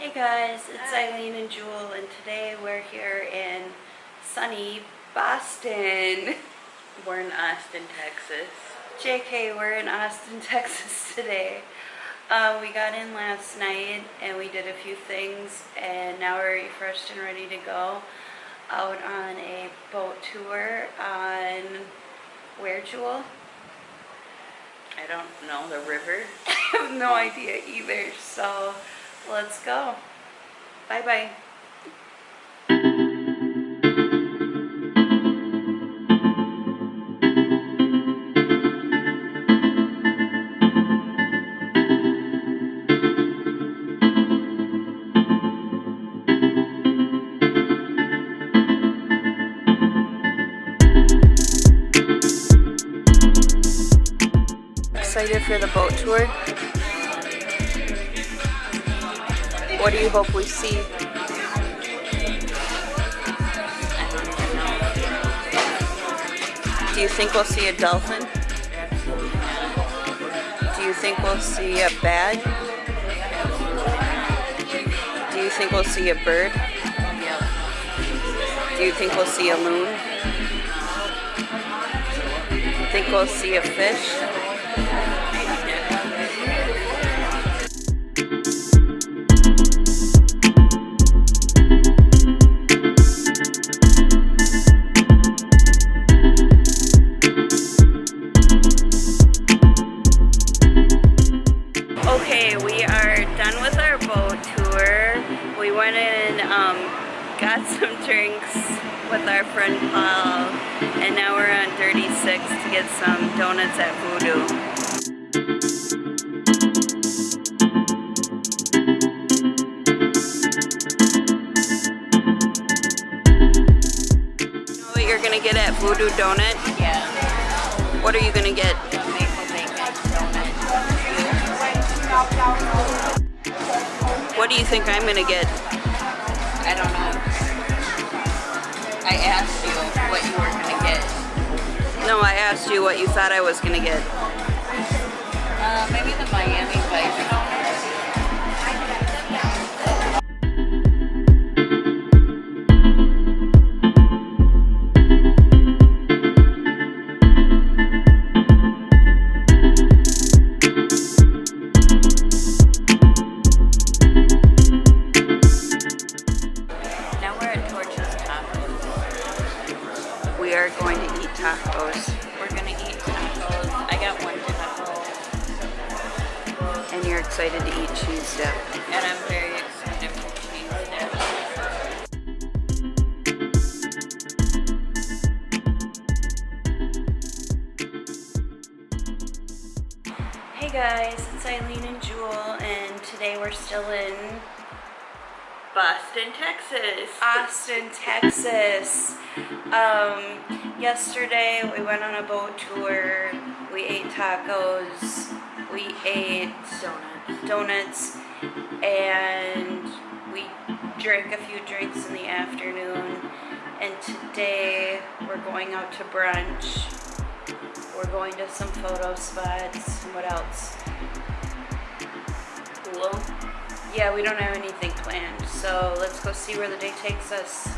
Hey guys, it's Eileen and Jul, and today we're here in sunny Boston. We're in Austin, Texas. JK, we're in Austin, Texas today. We got in last night and we did a few things, and now we're refreshed and ready to go out on a boat tour on where, Jul? I don't know, the river? I have no idea either, so let's go. Bye-bye. Excited for the boat tour? What do you hope we see? Do you think we'll see a dolphin? Do you think we'll see a bat? Do you think we'll see a bird? Do you think we'll see a loon? Think we'll see a fish? Okay, we are done with our boat tour. We went in and got some drinks with our friend Paul, and now we're on 36 to get some donuts at Voodoo. You know what you're gonna get at Voodoo Donut? Yeah. What are you gonna get? Maple bacon donut. What do you think I'm gonna get? I don't know. I asked you what you were gonna get. No, I asked you what you thought I was gonna get. Maybe the Miami Vice donut. Now we're at Torchy's Tacos. We are going to eat tacos. We're gonna eat tacos. I got one taco. And you're excited to eat cheese dip. And I'm very excited for cheese dip. Hey guys, it's Eileen and Jul, and today we're still in Boston, Texas. Austin, Texas. Yesterday we went on a boat tour. We ate tacos. We ate donuts, and we drank a few drinks in the afternoon. And today we're going out to brunch. We're going to some photo spots. What else? Cool. Yeah, we don't have anything planned, so let's go see where the day takes us.